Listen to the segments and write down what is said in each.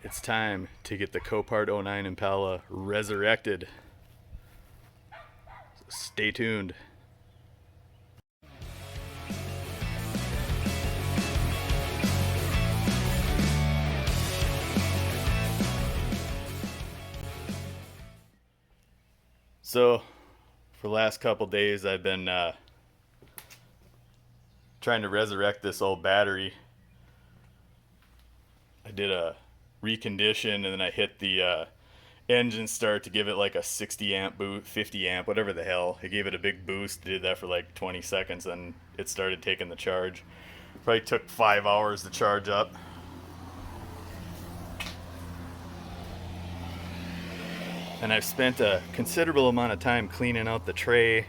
It's time to get the Copart 09 Impala resurrected. So stay tuned. So for the last couple days I've been trying to resurrect this old battery. I did a recondition and then I hit the engine start to give it like a 60 amp boost, 50 amp, whatever the hell. I gave it a big boost, did that for like 20 seconds, and it started taking the charge. Probably took 5 hours to charge up. And I've spent a considerable amount of time cleaning out the tray,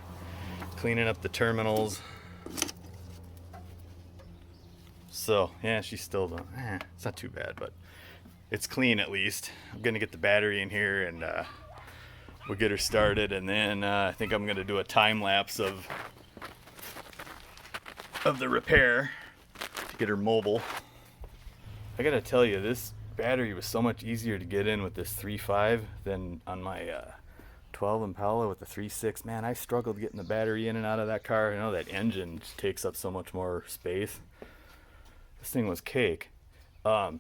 cleaning up the terminals. So yeah, she's still it's not too bad, but it's clean at least. I'm gonna get the battery in here and we'll get her started, and then I think I'm gonna do a time lapse of the repair to get her mobile. I gotta tell you, this battery was so much easier to get in with this 3.5 than on my 12 Impala with the 3.6. Man, I struggled getting the battery in and out of that car. I know that engine just takes up so much more space. This thing was cake. I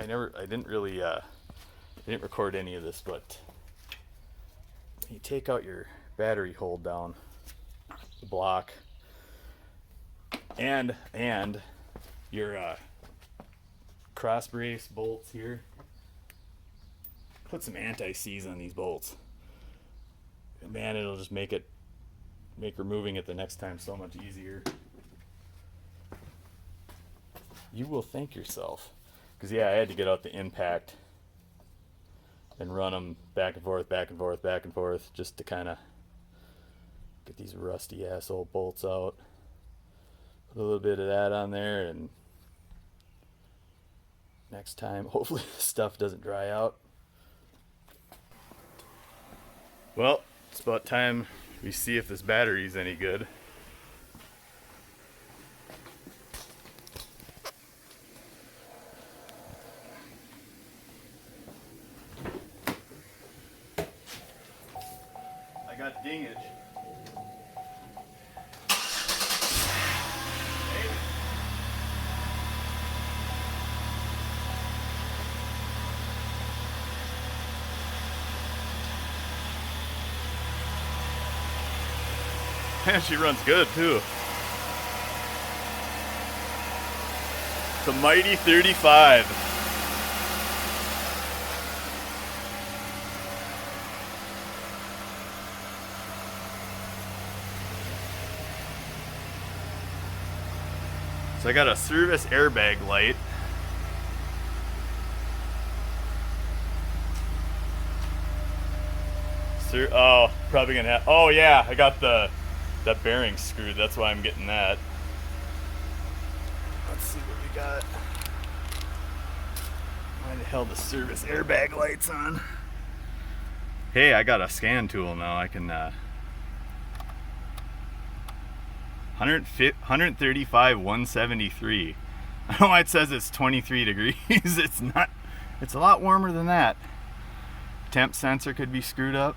didn't record any of this, but you take out your battery hold down the block and your cross brace bolts here. Put some anti-seize on these bolts. And man, it'll just make removing it the next time so much easier. You will thank yourself. Because yeah, I had to get out the impact and run them back and forth, back and forth, back and forth, just to kind of get these rusty ass old bolts out. Put a little bit of that on there, and next time, hopefully this stuff doesn't dry out. Well, it's about time we see if this battery's any good. I got dingage. Man, she runs good too. It's a mighty 35. So I got a service airbag light. Oh, probably gonna have. Oh yeah, I got that bearing screwed. That's why I'm getting that. Let's see what we got. Why the hell the service airbag light's on? Hey, I got a scan tool now. I can 135, 173. I don't know why it says it's 23 degrees. It's not. It's a lot warmer than that. Temp sensor could be screwed up.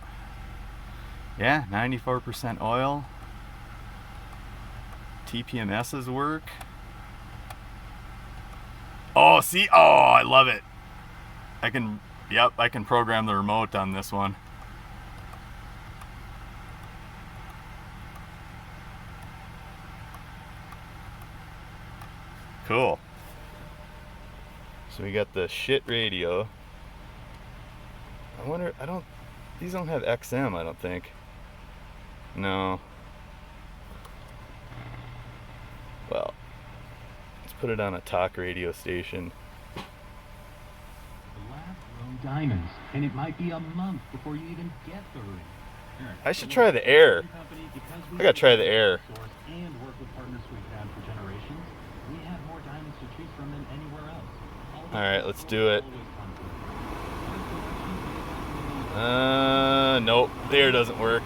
Yeah, 94% oil. TPMS's work. Oh, see? Oh, I love it. I can program the remote on this one. Cool. So we got the shit radio. I wonder, these don't have XM, I don't think. No. Well, let's put it on a talk radio station. Diamonds, and it might be a month before you even get the ring. I should try the air. I gotta try the air. And work with partners we've had for generations. We have more diamonds to choose from than anywhere else. All right, let's do it. Nope, the air doesn't work.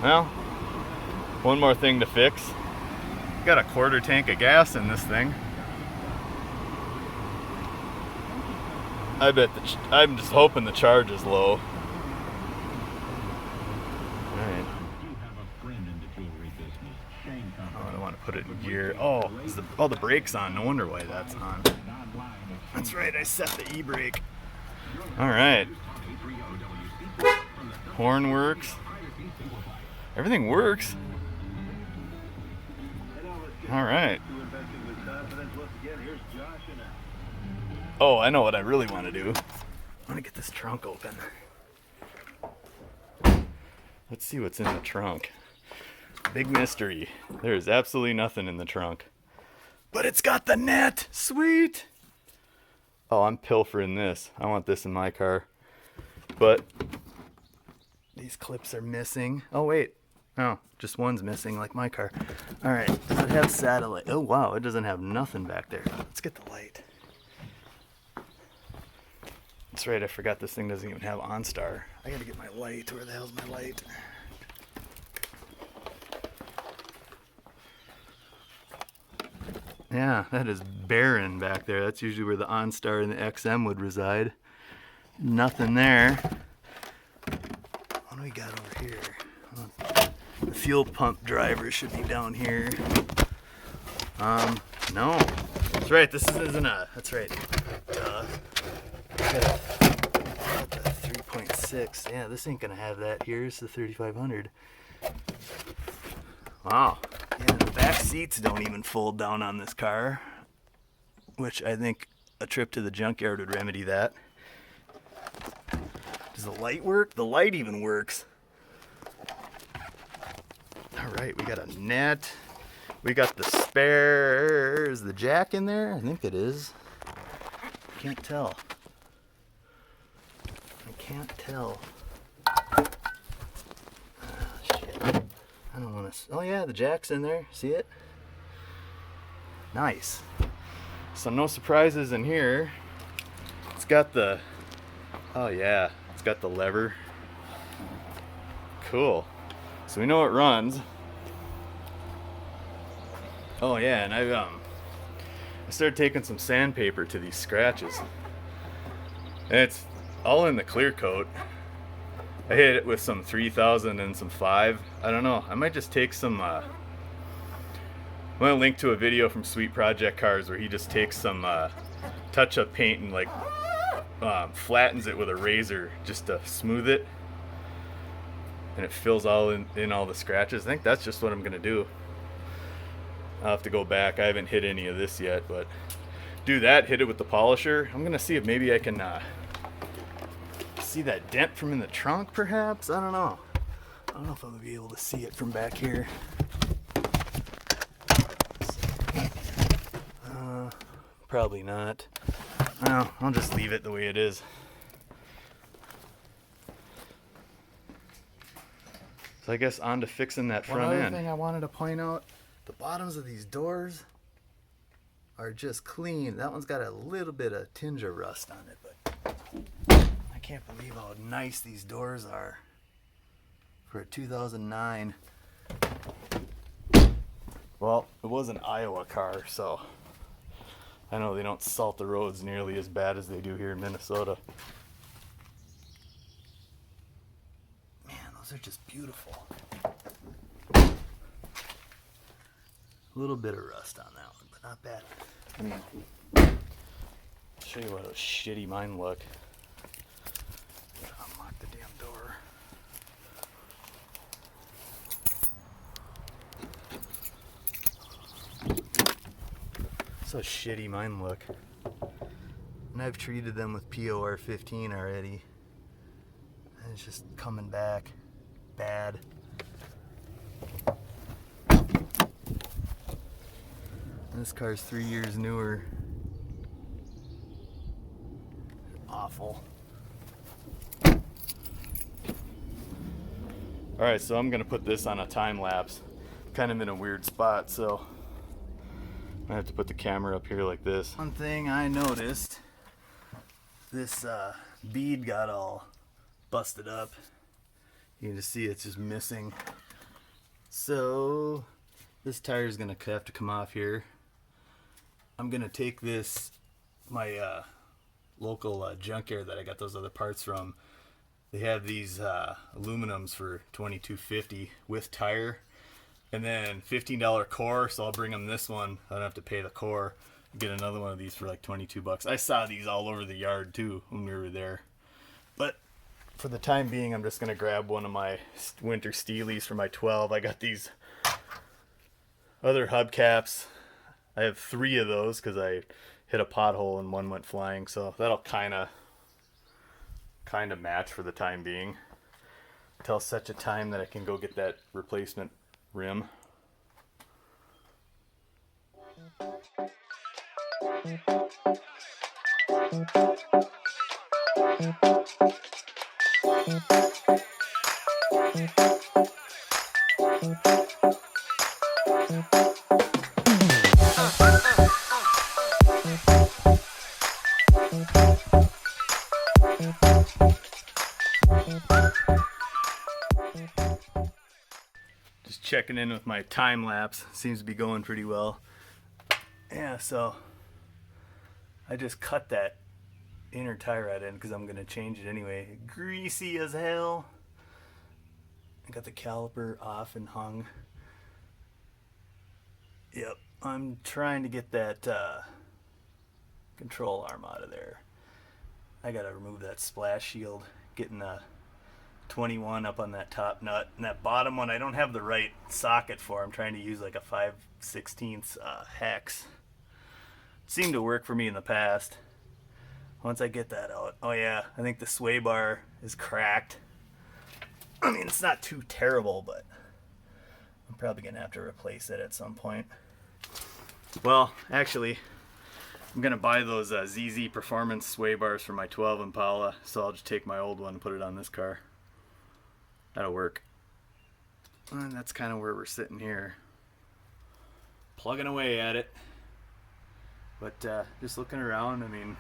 Well, one more thing to fix. Got a quarter tank of gas in this thing. I bet I'm just hoping the charge is low. Alright. Oh, I don't want to put it in gear. Oh, the brake's on. No wonder why that's on. That's right, I set the e-brake. Alright. Horn works. Everything works. Alright. Oh, I know what I really want to do. I want to get this trunk open. Let's see what's in the trunk. Big mystery. There's absolutely nothing in the trunk. But it's got the net! Sweet! Oh, I'm pilfering this. I want this in my car. But these clips are missing. Oh, wait. Oh, just one's missing like my car. Alright, does it have satellite? Oh, wow, it doesn't have nothing back there. Let's get the light. That's right, I forgot this thing doesn't even have OnStar. I gotta get my light. Where the hell's my light? Yeah, that is barren back there. That's usually where the OnStar and the XM would reside. Nothing there. What do we got over here? The fuel pump driver should be down here. No. That's right, this isn't a, that's right. Got the 3.6. Yeah, this ain't gonna have that here. It's the 3500. Wow. Yeah, the back seats don't even fold down on this car, which I think a trip to the junkyard would remedy that. Does the light work? The light even works. All right, we got a net. We got the spare. Is the jack in there? I think it is. Can't tell. I can't tell. Shit. I don't want to. Oh yeah, the jack's in there. See it? Nice. So no surprises in here. It's got the. Oh yeah, it's got the lever. Cool. So we know it runs. Oh yeah, and I started taking some sandpaper to these scratches. And it's all in the clear coat. I hit it with some 3000 and some 5. I don't know. I might just take some. I'm gonna link to a video from Sweet Project Cars where he just takes some touch-up paint and like flattens it with a razor just to smooth it, and it fills all in all the scratches. I think that's just what I'm gonna do. I'll have to go back. I haven't hit any of this yet, but do that. Hit it with the polisher. I'm gonna see if maybe I can. See that dent from in the trunk, perhaps? I don't know. I don't know if I'm gonna be able to see it from back here. Probably not. Well, I'll just leave it the way it is. So I guess on to fixing that front end. One other thing I wanted to point out, the bottoms of these doors are just clean. That one's got a little bit of tinge of rust on it, but I can't believe how nice these doors are for a 2009. Well, it was an Iowa car, so I know they don't salt the roads nearly as bad as they do here in Minnesota. Man, those are just beautiful. A little bit of rust on that one, but not bad. I mean, I'll show you what those shitty mine look. Unlock the damn door. So shitty mine look. And I've treated them with POR 15 already. And it's just coming back bad. And this car's 3 years newer. Awful. Alright, so I'm gonna put this on a time lapse. Kind of in a weird spot, so I have to put the camera up here like this. One thing I noticed, this bead got all busted up. You can just see it's just missing. So this tire is gonna have to come off here. I'm gonna take this, my local junkyard that I got those other parts from. They have these aluminums for $22.50 with tire, and then $15 core. So I'll bring them this one. I don't have to pay the core. Get another one of these for like $22. I saw these all over the yard too when we were there. But for the time being, I'm just gonna grab one of my winter Steelies for my 12. I got these other hubcaps. I have 3 of those because I hit a pothole and one went flying. So that'll kind of match for the time being until such a time that I can go get that replacement rim. Just checking in with my time lapse. Seems to be going pretty well. Yeah, so I just cut that inner tie rod in because I'm going to change it anyway. Greasy as hell. I got the caliper off and hung. Yep, I'm trying to get that control arm out of there. I got to remove that splash shield, getting the 21 up on that top nut, and that bottom one I don't have the right socket for. I'm trying to use like a 5/16 hex. Seemed to work for me in the past. Once I get that out, oh yeah, I think the sway bar is cracked. I mean, it's not too terrible, but I'm probably gonna have to replace it at some point. Well, actually, I'm gonna buy those ZZ Performance sway bars for my 12 Impala, so I'll just take my old one and put it on this car. That'll work. And that's kind of where we're sitting here, plugging away at it. But just looking around, I mean,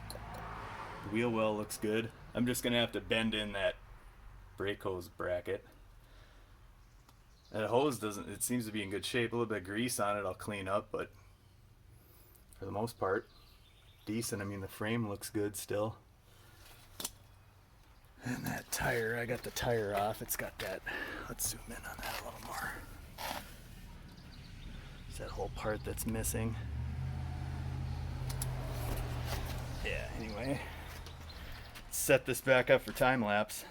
the wheel well looks good. I'm just gonna have to bend in that brake hose bracket. That hose doesn't, it seems to be in good shape. A little bit of grease on it I'll clean up, but for the most part, decent. I mean, the frame looks good still. And that tire, I got the tire off. It's got that, let's zoom in on that a little more. It's that whole part that's missing. Yeah, anyway, set this back up for time lapse.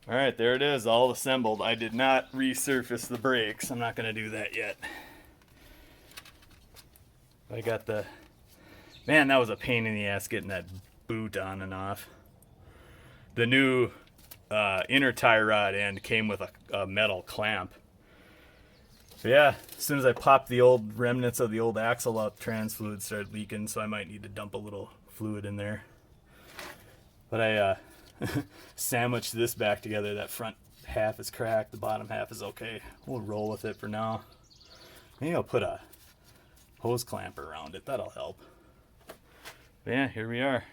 Alright, there it is, all assembled. I did not resurface the brakes. I'm not going to do that yet. I got the... Man, that was a pain in the ass getting that boot on and off. The new inner tie rod end came with a metal clamp. So yeah, as soon as I popped the old remnants of the old axle out, trans fluid started leaking, so I might need to dump a little fluid in there. But I sandwiched this back together. That front half is cracked, the bottom half is okay. We'll roll with it for now. Maybe I'll put a hose clamper around it, that'll help. Yeah, here we are.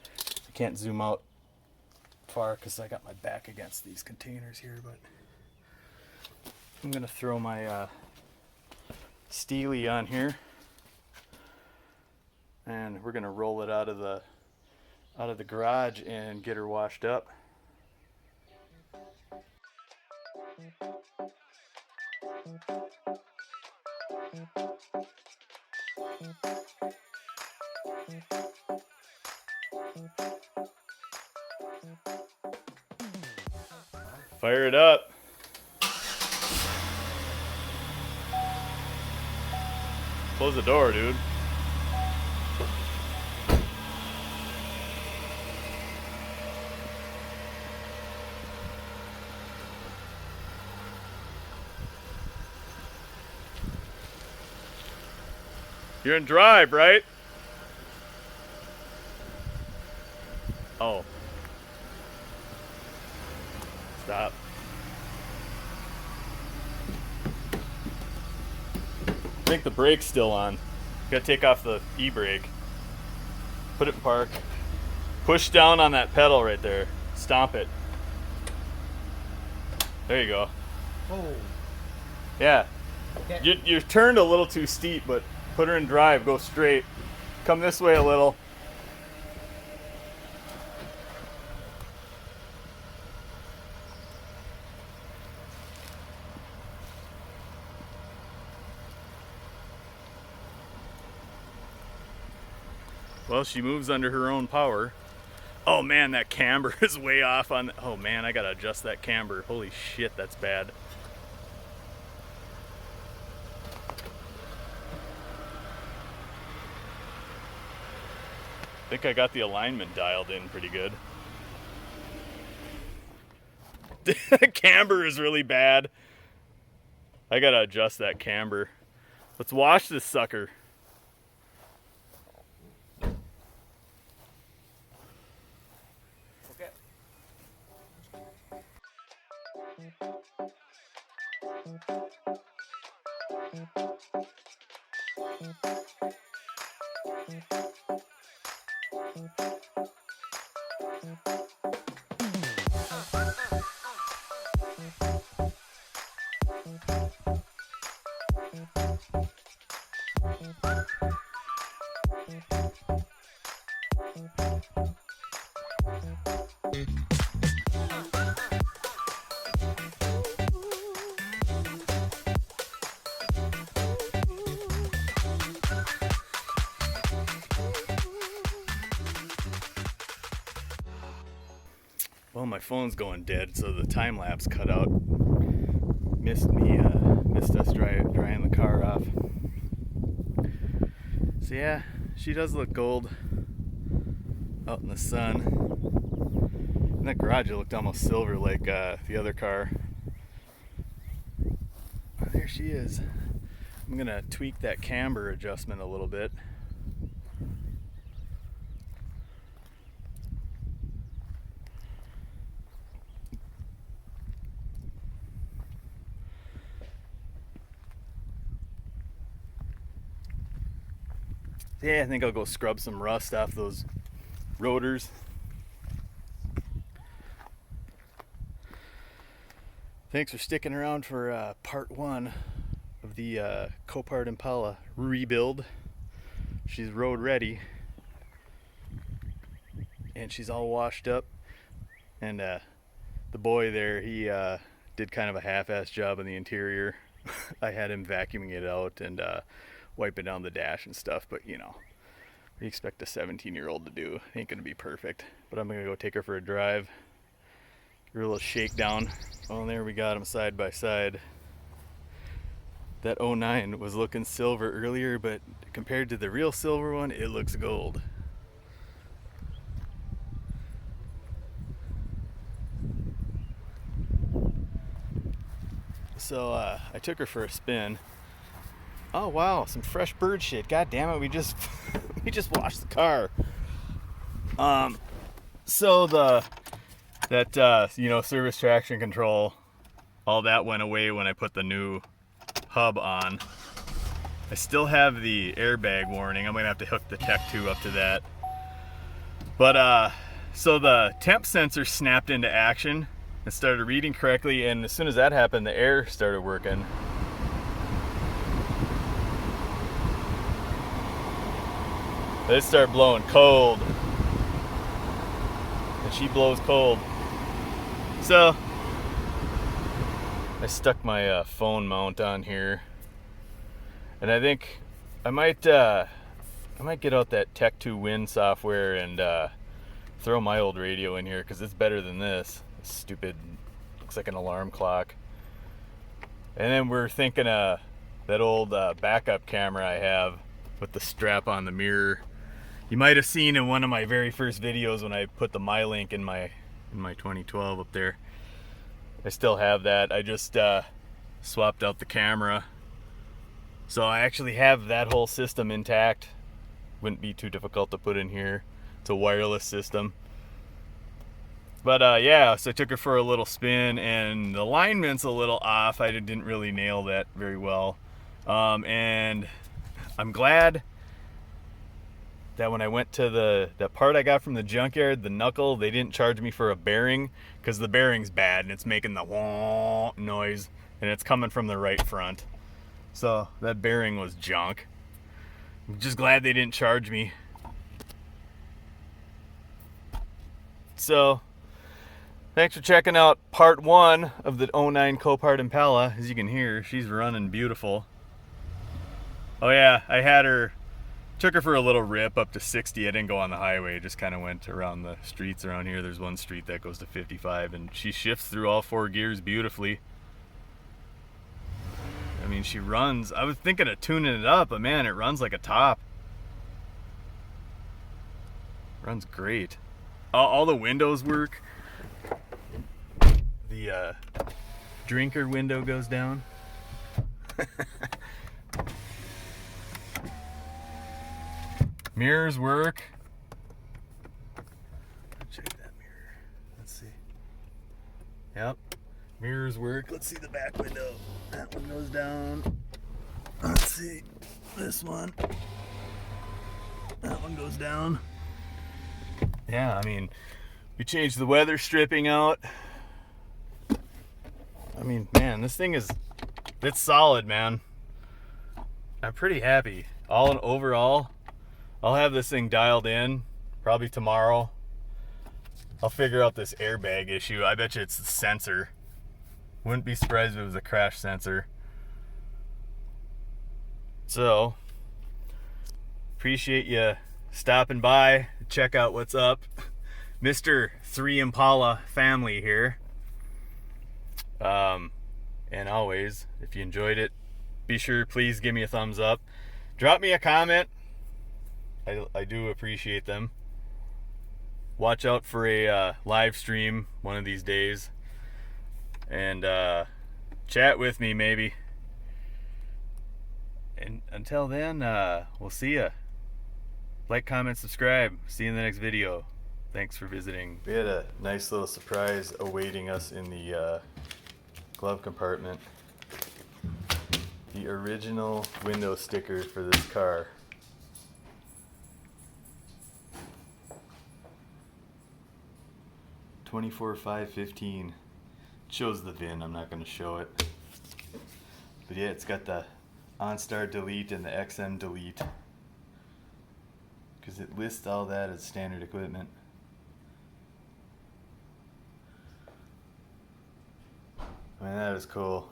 I can't zoom out far because I got my back against these containers here, but I'm gonna throw my Steely on here, and we're gonna roll it out of the garage and get her washed up. Fire it up. Close the door, dude. You're in drive, right? Oh. Stop. I think the brake's still on. Gotta take off the e-brake. Put it in park. Push down on that pedal right there. Stomp it. There you go. Oh, Yeah. okay. You're turned a little too steep, but put her in drive. Go straight. Come this way a little. Well, she moves under her own power. Oh man, that camber is way off on. Oh man, I gotta adjust that camber. Holy shit, that's bad. I think I got the alignment dialed in pretty good. The camber is really bad. I gotta adjust that camber. Let's wash this sucker. Okay. Well, my phone's going dead, so the time lapse cut out. Missed us drying the car off. So yeah, she does look gold out in the sun. In that garage, it looked almost silver like the other car. Oh, there she is. I'm gonna tweak that camber adjustment a little bit. Yeah, I think I'll go scrub some rust off those rotors. Thanks for sticking around for part one of the Copart Impala rebuild. She's road ready, and she's all washed up. And the boy there, he did kind of a half-ass job in the interior. I had him vacuuming it out and wiping down the dash and stuff, but you know, we expect a 17-year-old to do. Ain't gonna be perfect, but I'm gonna go take her for a drive. Give her a little shakedown. Oh, there we got them side by side. That 09 was looking silver earlier, but compared to the real silver one, it looks gold. So I took her for a spin. Oh wow, some fresh bird shit. God damn it, we just we just washed the car. So that service traction control, all that went away when I put the new hub on. I still have the airbag warning. I'm gonna have to hook the Tech 2 up to that. But so the temp sensor snapped into action and started reading correctly, and as soon as that happened, the air started working. It started blowing cold, and she blows cold. So I stuck my phone mount on here, and I think I might get out that Tech 2 Win software and throw my old radio in here, because it's better than this. Stupid, looks like an alarm clock. And then we're thinking that old backup camera I have with the strap on the mirror. You might have seen in one of my very first videos when I put the MyLink in my 2012 up there. I still have that. I just swapped out the camera. So I actually have that whole system intact. Wouldn't be too difficult to put in here. It's a wireless system. But yeah, so I took her for a little spin, and the alignment's a little off. I didn't really nail that very well. And I'm glad that when I went to that part I got from the junkyard, the knuckle, they didn't charge me for a bearing, because the bearing's bad and it's making the wah noise, and it's coming from the right front. So that bearing was junk. I'm just glad they didn't charge me. So thanks for checking out part 1 of the 09 Copart Impala. As you can hear, she's running beautiful. Oh yeah, took her for a little rip up to 60. I didn't go on the highway, just kind of went around the streets around here. There's one street that goes to 55, and she shifts through all 4 gears beautifully. I mean, she runs. I was thinking of tuning it up, but man, it runs like a top. Runs great. All the windows work. The drinker window goes down. Mirrors work. Check that mirror. Let's see. Yep. Mirrors work. Let's see the back window. That one goes down. Let's see. This one. That one goes down. Yeah, I mean, we changed the weather stripping out. I mean, man, this thing it's solid, man. I'm pretty happy. All in overall, I'll have this thing dialed in probably tomorrow. I'll figure out this airbag issue. I bet you it's the sensor. Wouldn't be surprised if it was a crash sensor. So, appreciate you stopping by, check out what's up. Mr. 3 Impala family here. And always, if you enjoyed it, be sure, please give me a thumbs up. Drop me a comment. I do appreciate them. Watch out for a live stream one of these days. And chat with me maybe. And until then, we'll see ya. Like, comment, subscribe. See you in the next video. Thanks for visiting. We had a nice little surprise awaiting us in the glove compartment. The original window sticker for this car. $24,515. Shows the VIN. I'm not going to show it. But yeah, it's got the OnStar delete and the XM delete, because it lists all that as standard equipment. I mean, that is cool.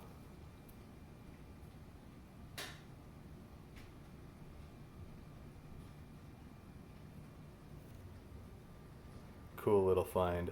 Cool little find.